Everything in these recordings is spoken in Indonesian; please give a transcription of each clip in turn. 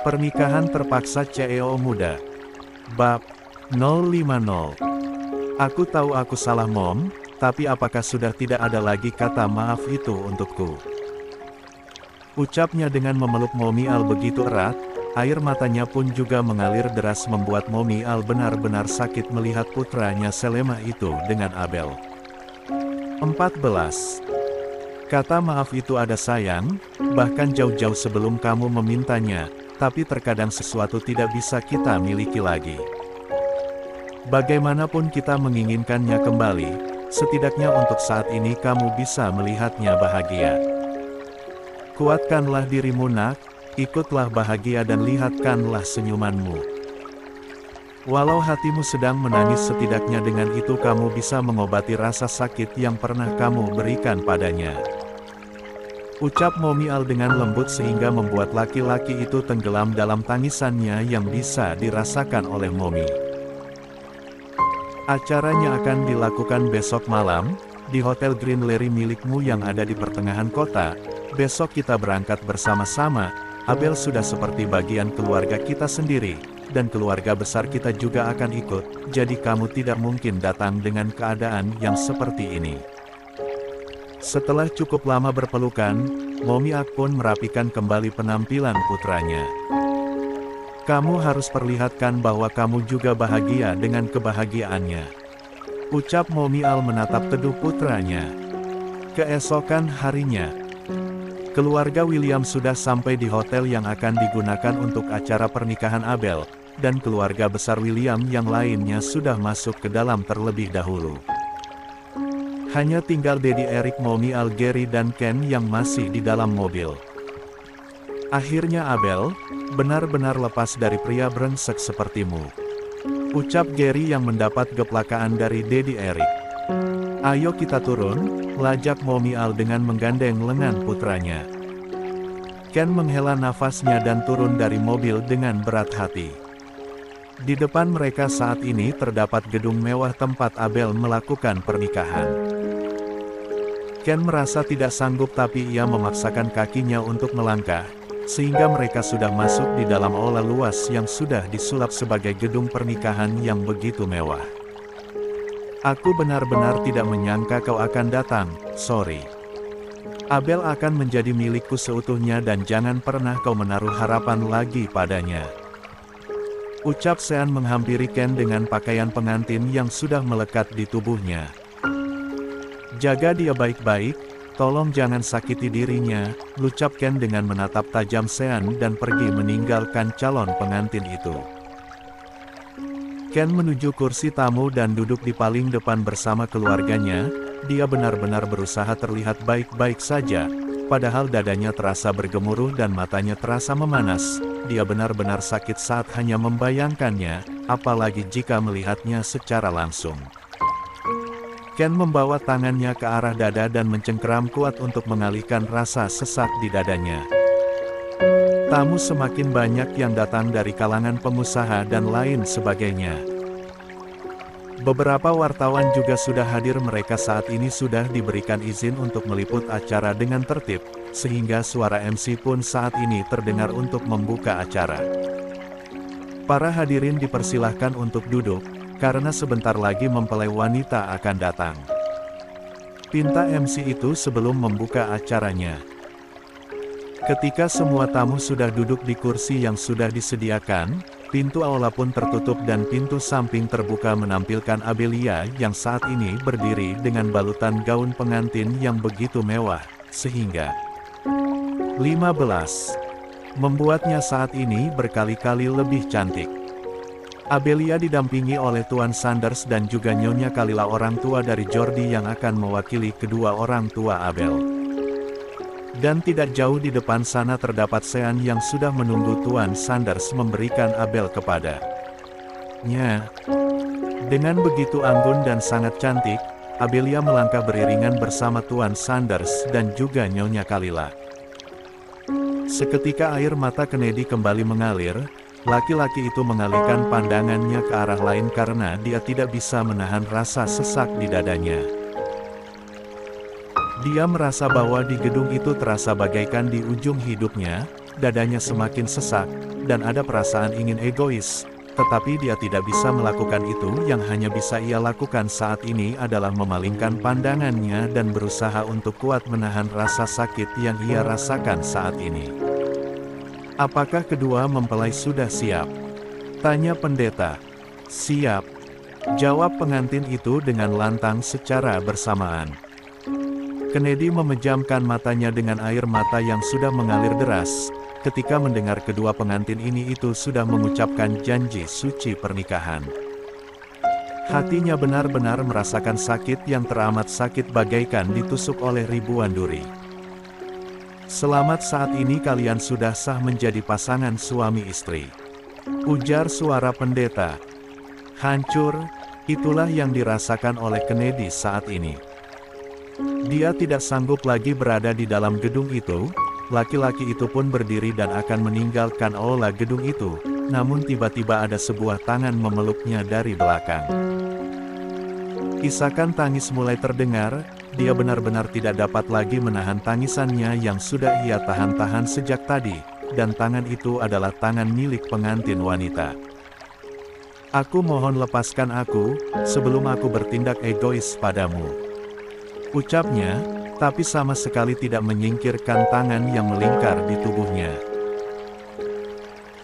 Pernikahan terpaksa CEO muda. Bab 050. Aku tahu aku salah Mom, tapi apakah sudah tidak ada lagi kata maaf itu untukku? Ucapnya dengan memeluk Momi Al begitu erat, air matanya pun juga mengalir deras membuat Momi Al benar-benar sakit melihat putranya selemah itu dengan Abel. 14. Kata maaf itu ada sayang, bahkan jauh-jauh sebelum kamu memintanya, tapi terkadang sesuatu tidak bisa kita miliki lagi. Bagaimanapun kita menginginkannya kembali, setidaknya untuk saat ini kamu bisa melihatnya bahagia. Kuatkanlah dirimu nak, ikutlah bahagia dan lihatkanlah senyumanmu. Walau hatimu sedang menangis, setidaknya dengan itu kamu bisa mengobati rasa sakit yang pernah kamu berikan padanya. Ucap Momi Al dengan lembut sehingga membuat laki-laki itu tenggelam dalam tangisannya yang bisa dirasakan oleh Momi. Acaranya akan dilakukan besok malam, di Hotel Green Lary milikmu yang ada di pertengahan kota. Besok kita berangkat bersama-sama. Abel sudah seperti bagian keluarga kita sendiri, dan keluarga besar kita juga akan ikut, jadi kamu tidak mungkin datang dengan keadaan yang seperti ini. Setelah cukup lama berpelukan, Momi Ak pun merapikan kembali penampilan putranya. Kamu harus perlihatkan bahwa kamu juga bahagia dengan kebahagiaannya. Ucap Momi Al menatap teduh putranya. Keesokan harinya, keluarga William sudah sampai di hotel yang akan digunakan untuk acara pernikahan Abel, dan keluarga besar William yang lainnya sudah masuk ke dalam terlebih dahulu. Hanya tinggal Daddy Eric, Momi Al, Gary dan Ken yang masih di dalam mobil. Akhirnya Abel, benar-benar lepas dari pria brengsek sepertimu. Ucap Gary yang mendapat geplakaan dari Daddy Eric. Ayo kita turun, lajak Momi Al dengan menggandeng lengan putranya. Ken menghela nafasnya dan turun dari mobil dengan berat hati. Di depan mereka saat ini terdapat gedung mewah tempat Abel melakukan pernikahan. Ken merasa tidak sanggup tapi ia memaksakan kakinya untuk melangkah, sehingga mereka sudah masuk di dalam aula luas yang sudah disulap sebagai gedung pernikahan yang begitu mewah. Aku benar-benar tidak menyangka kau akan datang, sorry. Abel akan menjadi milikku seutuhnya dan jangan pernah kau menaruh harapan lagi padanya. Ucap Sean menghampiri Ken dengan pakaian pengantin yang sudah melekat di tubuhnya. Jaga dia baik-baik, tolong jangan sakiti dirinya, ucap Ken dengan menatap tajam Sean dan pergi meninggalkan calon pengantin itu. Ken menuju kursi tamu dan duduk di paling depan bersama keluarganya. Dia benar-benar berusaha terlihat baik-baik saja, padahal dadanya terasa bergemuruh dan matanya terasa memanas. Dia benar-benar sakit saat hanya membayangkannya, apalagi jika melihatnya secara langsung. Ken membawa tangannya ke arah dada dan mencengkeram kuat untuk mengalihkan rasa sesak di dadanya. Tamu semakin banyak yang datang dari kalangan pengusaha dan lain sebagainya. Beberapa wartawan juga sudah hadir. Mereka saat ini sudah diberikan izin untuk meliput acara dengan tertib, sehingga suara MC pun saat ini terdengar untuk membuka acara. Para hadirin dipersilahkan untuk duduk, karena sebentar lagi mempelai wanita akan datang. Pinta MC itu sebelum membuka acaranya. Ketika semua tamu sudah duduk di kursi yang sudah disediakan, pintu aula pun tertutup dan pintu samping terbuka menampilkan Abelia yang saat ini berdiri dengan balutan gaun pengantin yang begitu mewah, sehingga 15 membuatnya saat ini berkali-kali lebih cantik. Abelia didampingi oleh Tuan Sanders dan juga Nyonya Kalila, orang tua dari Jordi yang akan mewakili kedua orang tua Abel. Dan tidak jauh di depan sana terdapat Sean yang sudah menunggu Tuan Sanders memberikan Abel kepadanya. Dengan begitu anggun dan sangat cantik, Abelia melangkah beriringan bersama Tuan Sanders dan juga Nyonya Kalila. Seketika air mata Kennedy kembali mengalir. Laki-laki itu mengalihkan pandangannya ke arah lain karena dia tidak bisa menahan rasa sesak di dadanya. Dia merasa bahwa di gedung itu terasa bagaikan di ujung hidupnya, dadanya semakin sesak, dan ada perasaan ingin egois. Tetapi dia tidak bisa melakukan itu. Yang hanya bisa ia lakukan saat ini adalah memalingkan pandangannya dan berusaha untuk kuat menahan rasa sakit yang ia rasakan saat ini. Apakah kedua mempelai sudah siap? Tanya pendeta. Siap, jawab pengantin itu dengan lantang secara bersamaan. Kennedy memejamkan matanya dengan air mata yang sudah mengalir deras, ketika mendengar kedua pengantin ini itu sudah mengucapkan janji suci pernikahan. Hatinya benar-benar merasakan sakit yang teramat sakit bagaikan ditusuk oleh ribuan duri. Selamat, saat ini kalian sudah sah menjadi pasangan suami istri, ujar suara pendeta. Hancur, itulah yang dirasakan oleh Kennedy saat ini. Dia tidak sanggup lagi berada di dalam gedung itu. Laki-laki itu pun berdiri dan akan meninggalkan aula gedung itu, namun tiba-tiba ada sebuah tangan memeluknya dari belakang. Isakan tangis mulai terdengar. Dia benar-benar tidak dapat lagi menahan tangisannya yang sudah ia tahan-tahan sejak tadi, dan tangan itu adalah tangan milik pengantin wanita. Aku mohon lepaskan aku, sebelum aku bertindak egois padamu, ucapnya, tapi sama sekali tidak menyingkirkan tangan yang melingkar di tubuhnya.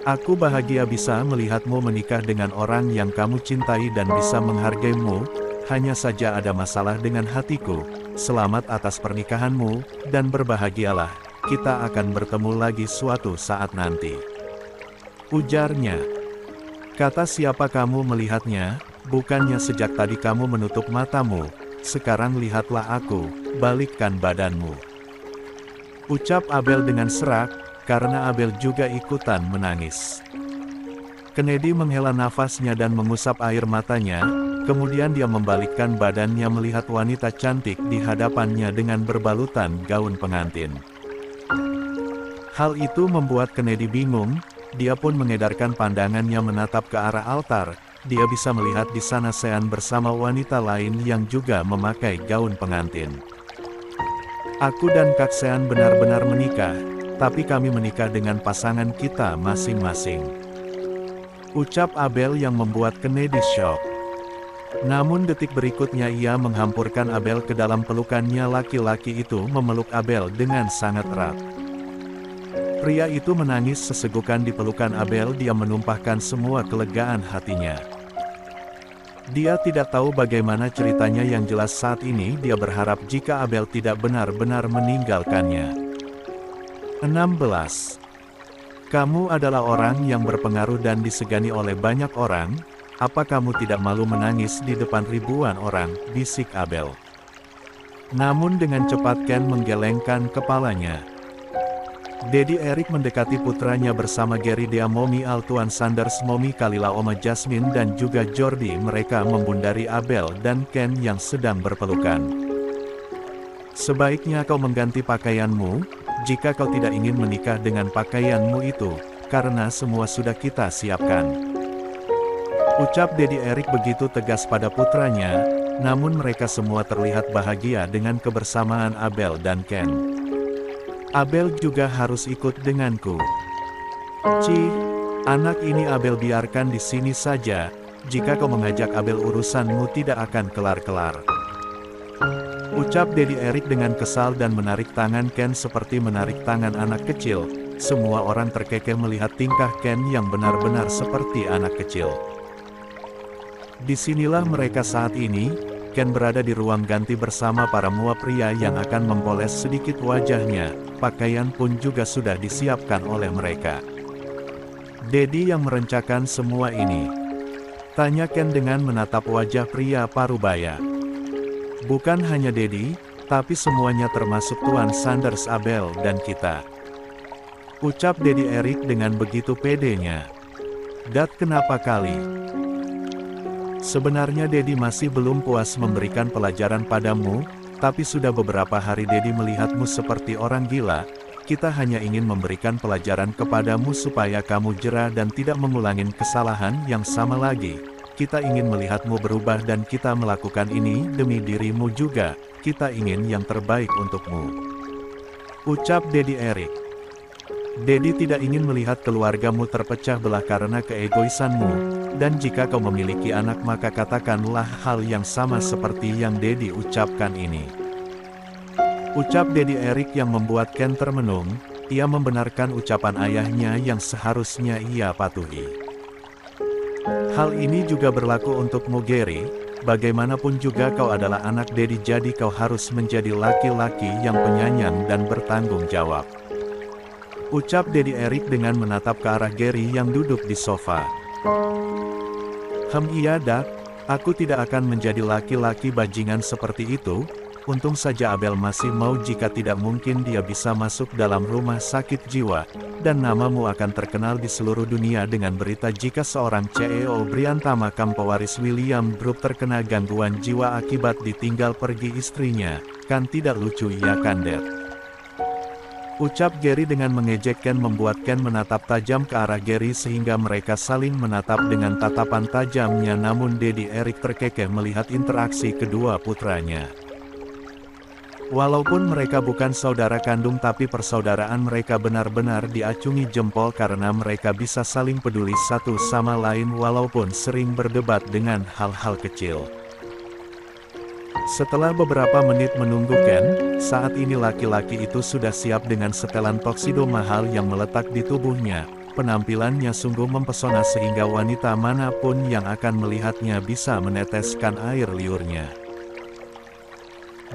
Aku bahagia bisa melihatmu menikah dengan orang yang kamu cintai dan bisa menghargaimu, hanya saja ada masalah dengan hatiku. Selamat atas pernikahanmu, dan berbahagialah, kita akan bertemu lagi suatu saat nanti, ujarnya. Kata siapa kamu melihatnya, bukannya sejak tadi kamu menutup matamu, sekarang lihatlah aku, balikkan badanmu, ucap Abel dengan serak, karena Abel juga ikutan menangis. Kennedy menghela nafasnya dan mengusap air matanya, kemudian dia membalikkan badannya melihat wanita cantik di hadapannya dengan berbalutan gaun pengantin. Hal itu membuat Kennedy bingung, dia pun mengedarkan pandangannya menatap ke arah altar. Dia bisa melihat di sana Sean bersama wanita lain yang juga memakai gaun pengantin. Aku dan Kak Sean benar-benar menikah, tapi kami menikah dengan pasangan kita masing-masing, ucap Abel yang membuat Kennedy shock. Namun detik berikutnya ia menghampurkan Abel ke dalam pelukannya. Laki-laki itu memeluk Abel dengan sangat erat. Pria itu menangis sesegukan di pelukan Abel. Dia menumpahkan semua kelegaan hatinya. Dia tidak tahu bagaimana ceritanya, yang jelas saat ini dia berharap jika Abel tidak benar-benar meninggalkannya. 16. Kamu adalah orang yang berpengaruh dan disegani oleh banyak orang. Apa kamu tidak malu menangis di depan ribuan orang, bisik Abel. Namun dengan cepat Ken menggelengkan kepalanya. Daddy Eric mendekati putranya bersama Gary Dea, Mommy Altuan Sanders, Mommy Kalila, Oma Jasmine dan juga Jordi. Mereka membundari Abel dan Ken yang sedang berpelukan. Sebaiknya kau mengganti pakaianmu, jika kau tidak ingin menikah dengan pakaianmu itu, karena semua sudah kita siapkan, ucap Daddy Eric begitu tegas pada putranya. Namun mereka semua terlihat bahagia dengan kebersamaan Abel dan Ken. Abel juga harus ikut denganku. Cih, anak ini Abel, biarkan di sini saja. Jika kau mengajak Abel, urusanmu tidak akan kelar-kelar, ucap Daddy Eric dengan kesal dan menarik tangan Ken seperti menarik tangan anak kecil. Semua orang terkekeh melihat tingkah Ken yang benar-benar seperti anak kecil. Disinilah mereka saat ini. Ken berada di ruang ganti bersama para mua pria yang akan mempoles sedikit wajahnya. Pakaian pun juga sudah disiapkan oleh mereka. Daddy yang merencanakan semua ini, tanya Ken dengan menatap wajah pria parubaya. Bukan hanya Daddy, tapi semuanya termasuk Tuan Sanders, Abel dan kita, ucap Daddy Eric dengan begitu pedenya. Dad, kenapa kali? Sebenarnya Daddy masih belum puas memberikan pelajaran padamu, tapi sudah beberapa hari Daddy melihatmu seperti orang gila. Kita hanya ingin memberikan pelajaran kepadamu supaya kamu jera dan tidak mengulangin kesalahan yang sama lagi. Kita ingin melihatmu berubah dan kita melakukan ini demi dirimu juga. Kita ingin yang terbaik untukmu, ucap Daddy Eric. Dedi tidak ingin melihat keluargamu terpecah belah karena keegoisanmu, dan jika kau memiliki anak maka katakanlah hal yang sama seperti yang Dedi ucapkan ini. Ucap Dedi Erik yang membuat Ken termenung, ia membenarkan ucapan ayahnya yang seharusnya ia patuhi. Hal ini juga berlaku untukmu Gary, bagaimanapun juga kau adalah anak Dedi jadi kau harus menjadi laki-laki yang penyayang dan bertanggung jawab. Ucap Dedi Erik dengan menatap ke arah Gary yang duduk di sofa. Iya Dak, aku tidak akan menjadi laki-laki bajingan seperti itu. Untung saja Abel masih mau jika tidak mungkin dia bisa masuk dalam rumah sakit jiwa, dan namamu akan terkenal di seluruh dunia dengan berita jika seorang CEO Briantama pewaris William Group terkena gangguan jiwa akibat ditinggal pergi istrinya. Kan tidak lucu ya kan Dad? Ucap Gary dengan mengejek Ken membuat Ken menatap tajam ke arah Gary sehingga mereka saling menatap dengan tatapan tajamnya namun Dedi Erik terkekeh melihat interaksi kedua putranya. Walaupun mereka bukan saudara kandung tapi persaudaraan mereka benar-benar diacungi jempol karena mereka bisa saling peduli satu sama lain walaupun sering berdebat dengan hal-hal kecil. Setelah beberapa menit menunggu Ken, saat ini laki-laki itu sudah siap dengan setelan toksido mahal yang meletak di tubuhnya. Penampilannya sungguh mempesona sehingga wanita manapun yang akan melihatnya bisa meneteskan air liurnya.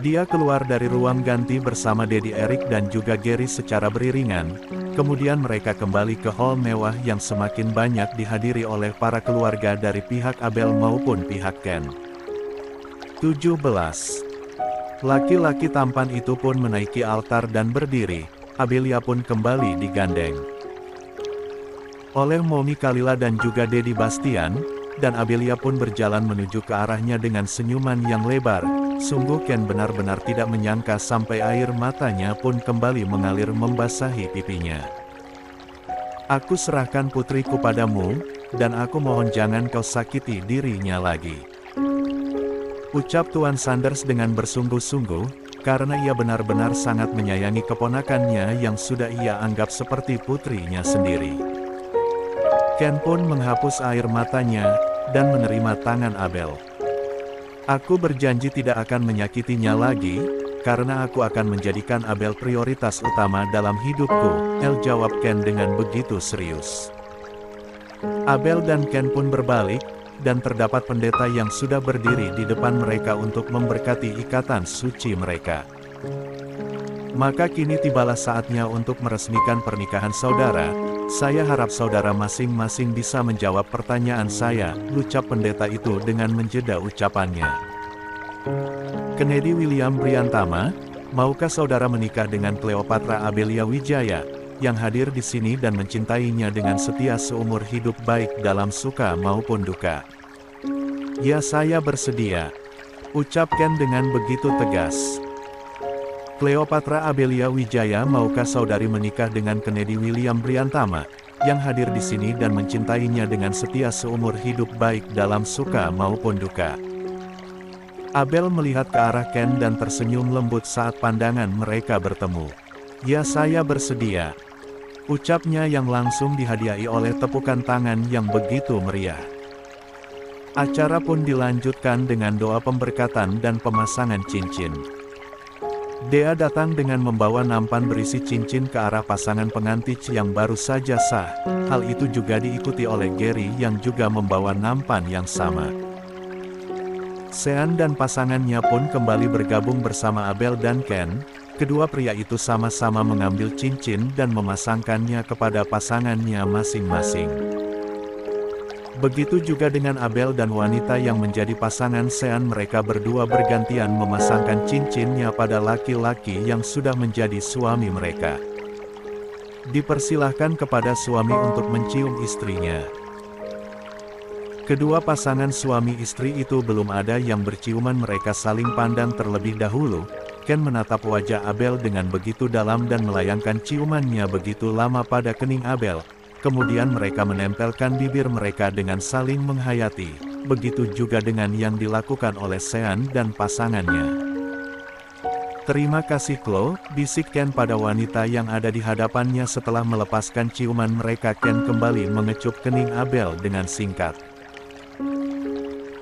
Dia keluar dari ruang ganti bersama Dedi Erik dan juga Gary secara beriringan, kemudian mereka kembali ke hall mewah yang semakin banyak dihadiri oleh para keluarga dari pihak Abel maupun pihak Ken. 17. Laki-laki tampan itu pun menaiki altar dan berdiri, Abelia pun kembali digandeng oleh Momi Kalila dan juga Dedi Bastian, dan Abelia pun berjalan menuju ke arahnya dengan senyuman yang lebar. Sungguh Ken benar-benar tidak menyangka sampai air matanya pun kembali mengalir membasahi pipinya. Aku serahkan putriku padamu, dan aku mohon jangan kau sakiti dirinya lagi. Ucap Tuan Sanders dengan bersungguh-sungguh, karena ia benar-benar sangat menyayangi keponakannya yang sudah ia anggap seperti putrinya sendiri. Ken pun menghapus air matanya, dan menerima tangan Abel. Aku berjanji tidak akan menyakitinya lagi, karena aku akan menjadikan Abel prioritas utama dalam hidupku, jawab Ken dengan begitu serius. Abel dan Ken pun berbalik, dan terdapat pendeta yang sudah berdiri di depan mereka untuk memberkati ikatan suci mereka. Maka kini tibalah saatnya untuk meresmikan pernikahan saudara. Saya harap saudara masing-masing bisa menjawab pertanyaan saya, ucap pendeta itu dengan menjeda ucapannya. Kennedy William Briantama, maukah saudara menikah dengan Cleopatra Abelia Wijaya, yang hadir di sini dan mencintainya dengan setia seumur hidup baik dalam suka maupun duka? Ya saya bersedia, ucap Ken dengan begitu tegas. Cleopatra Abelia Wijaya, maukah saudari menikah dengan Kennedy William Briantama, yang hadir di sini dan mencintainya dengan setia seumur hidup baik dalam suka maupun duka? Abel melihat ke arah Ken dan tersenyum lembut saat pandangan mereka bertemu. Ya saya bersedia, ucapnya yang langsung dihadiahi oleh tepukan tangan yang begitu meriah. Acara pun dilanjutkan dengan doa pemberkatan dan pemasangan cincin. Dea datang dengan membawa nampan berisi cincin ke arah pasangan pengantin yang baru saja sah. Hal itu juga diikuti oleh Gary yang juga membawa nampan yang sama. Sean dan pasangannya pun kembali bergabung bersama Abel dan Ken. Kedua pria itu sama-sama mengambil cincin dan memasangkannya kepada pasangannya masing-masing. Begitu juga dengan Abel dan wanita yang menjadi pasangan Sean, mereka berdua bergantian memasangkan cincinnya pada laki-laki yang sudah menjadi suami mereka. Dipersilahkan kepada suami untuk mencium istrinya. Kedua pasangan suami istri itu belum ada yang berciuman, mereka saling pandang terlebih dahulu. Ken menatap wajah Abel dengan begitu dalam dan melayangkan ciumannya begitu lama pada kening Abel. Kemudian mereka menempelkan bibir mereka dengan saling menghayati. Begitu juga dengan yang dilakukan oleh Sean dan pasangannya. Terima kasih Chloe, bisik Ken pada wanita yang ada di hadapannya setelah melepaskan ciuman mereka. Ken kembali mengecup kening Abel dengan singkat.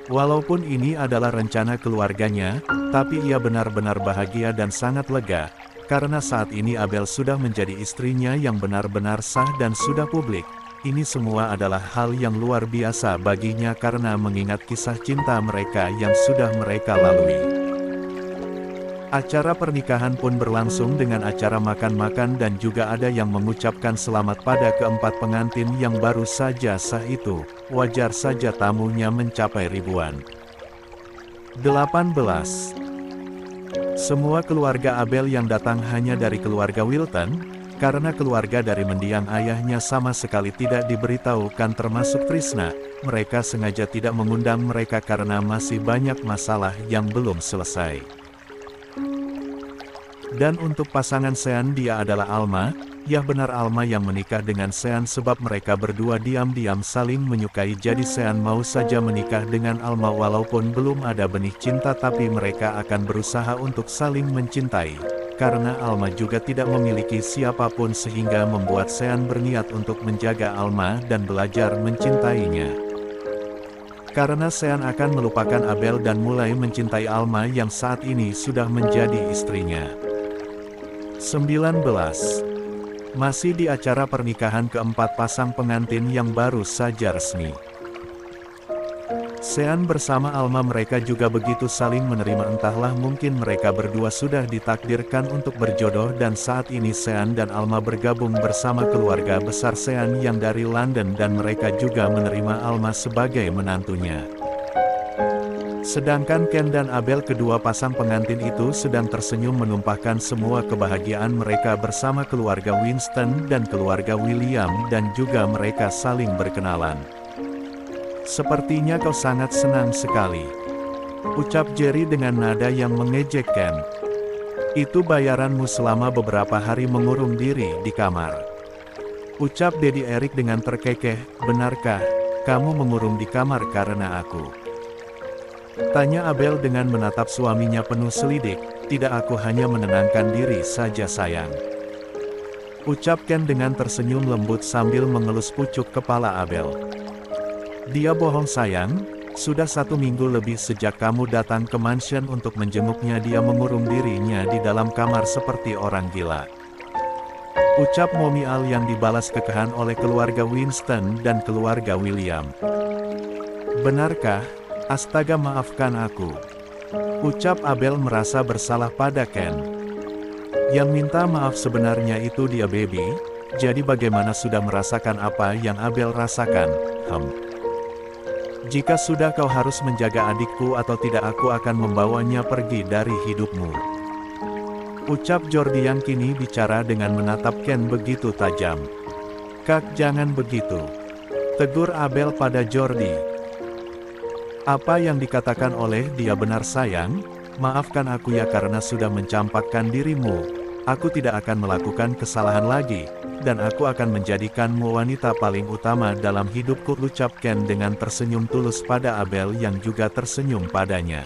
Walaupun ini adalah rencana keluarganya, tapi ia benar-benar bahagia dan sangat lega, karena saat ini Abel sudah menjadi istrinya yang benar-benar sah dan sudah publik. Ini semua adalah hal yang luar biasa baginya karena mengingat kisah cinta mereka yang sudah mereka lalui. Acara pernikahan pun berlangsung dengan acara makan-makan dan juga ada yang mengucapkan selamat pada keempat pengantin yang baru saja sah itu. Wajar saja tamunya mencapai ribuan. 18. Semua keluarga Abel yang datang hanya dari keluarga Wilton, karena keluarga dari mendiang ayahnya sama sekali tidak diberitahukan termasuk Trishna. Mereka sengaja tidak mengundang mereka karena masih banyak masalah yang belum selesai. Dan untuk pasangan Sean dia adalah Alma, ya benar Alma yang menikah dengan Sean sebab mereka berdua diam-diam saling menyukai jadi Sean mau saja menikah dengan Alma walaupun belum ada benih cinta tapi mereka akan berusaha untuk saling mencintai. Karena Alma juga tidak memiliki siapapun sehingga membuat Sean berniat untuk menjaga Alma dan belajar mencintainya. Karena Sean akan melupakan Abel dan mulai mencintai Alma yang saat ini sudah menjadi istrinya. 19. Masih di acara pernikahan keempat pasang pengantin yang baru saja resmi. Sean bersama Alma mereka juga begitu saling menerima entahlah mungkin mereka berdua sudah ditakdirkan untuk berjodoh dan saat ini Sean dan Alma bergabung bersama keluarga besar Sean yang dari London dan mereka juga menerima Alma sebagai menantunya. Sedangkan Ken dan Abel kedua pasang pengantin itu sedang tersenyum menumpahkan semua kebahagiaan mereka bersama keluarga Winston dan keluarga William dan juga mereka saling berkenalan. Sepertinya kau sangat senang sekali, ucap Jerry dengan nada yang mengejek Ken. Itu bayaranmu selama beberapa hari mengurung diri di kamar, ucap Daddy Eric dengan terkekeh. Benarkah kamu mengurung di kamar karena aku? Tanya Abel dengan menatap suaminya penuh selidik. Tidak, aku hanya menenangkan diri saja sayang, ucap Ken dengan tersenyum lembut sambil mengelus pucuk kepala Abel. Dia bohong sayang, sudah 1 minggu lebih sejak kamu datang ke mansion untuk menjenguknya dia mengurung dirinya di dalam kamar seperti orang gila, ucap Mommy Al yang dibalas kekehan oleh keluarga Winston dan keluarga William. Benarkah? Astaga, maafkan aku, ucap Abel merasa bersalah pada Ken. Yang minta maaf sebenarnya itu dia baby, jadi bagaimana sudah merasakan apa yang Abel rasakan? Jika sudah kau harus menjaga adikku atau tidak aku akan membawanya pergi dari hidupmu, ucap Jordi yang kini bicara dengan menatap Ken begitu tajam. Kak, jangan begitu, tegur Abel pada Jordi. Apa yang dikatakan oleh dia benar sayang, maafkan aku ya karena sudah mencampakkan dirimu. Aku tidak akan melakukan kesalahan lagi, dan aku akan menjadikanmu wanita paling utama dalam hidupku, ucap Ken dengan tersenyum tulus pada Abel yang juga tersenyum padanya.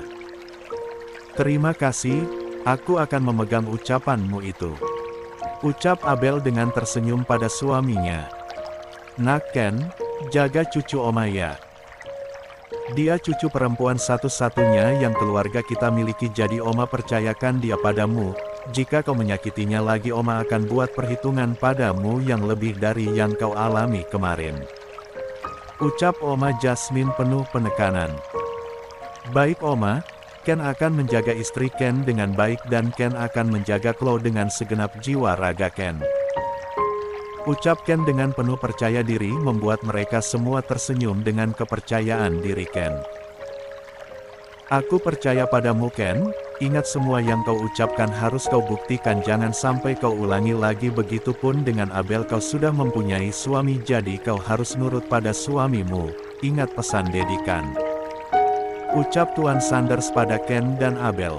Terima kasih, aku akan memegang ucapanmu itu, ucap Abel dengan tersenyum pada suaminya. Nak Ken, jaga cucu Oma ya. Dia cucu perempuan satu-satunya yang keluarga kita miliki jadi Oma percayakan dia padamu. Jika kau menyakitinya lagi Oma akan buat perhitungan padamu yang lebih dari yang kau alami kemarin, ucap Oma Jasmine penuh penekanan. Baik Oma, Ken akan menjaga istri Ken dengan baik dan Ken akan menjaga Chloe dengan segenap jiwa raga Ken, ucap Ken dengan penuh percaya diri membuat mereka semua tersenyum dengan kepercayaan diri Ken. Aku percaya padamu Ken, ingat semua yang kau ucapkan harus kau buktikan jangan sampai kau ulangi lagi begitupun dengan Abel kau sudah mempunyai suami jadi kau harus nurut pada suamimu, ingat pesan dedikan, ucap Tuan Sanders pada Ken dan Abel.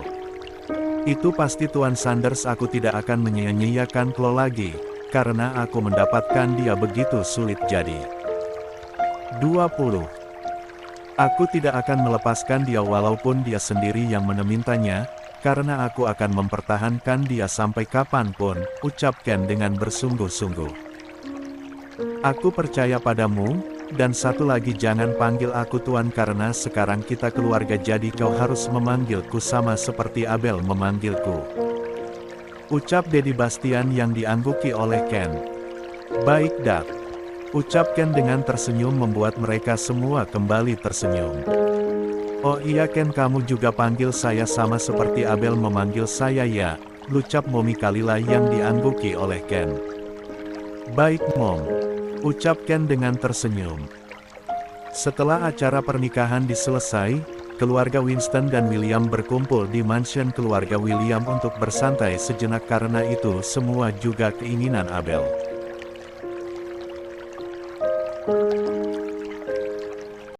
Itu pasti Tuan Sanders, aku tidak akan menyia-nyiakan Chloe lagi, karena aku mendapatkan dia begitu sulit jadi. 20. Aku tidak akan melepaskan dia walaupun dia sendiri yang memintanya, Karena aku akan mempertahankan dia sampai kapanpun, ucap Ken dengan bersungguh-sungguh. Aku percaya padamu, dan satu lagi jangan panggil aku Tuan karena sekarang kita keluarga jadi kau harus memanggilku sama seperti Abel memanggilku. Ucap Daddy Bastian yang diangguki oleh Ken. Baik Dad. Ucap Ken dengan tersenyum membuat mereka semua kembali tersenyum. Oh iya Ken kamu juga panggil saya sama seperti Abel memanggil saya ya, ucap Mommy Kalila yang diangguki oleh Ken. Baik Mom. Ucap Ken dengan tersenyum. Setelah acara pernikahan diselesai, keluarga Winston dan William berkumpul di mansion keluarga William untuk bersantai sejenak karena itu semua juga keinginan Abel.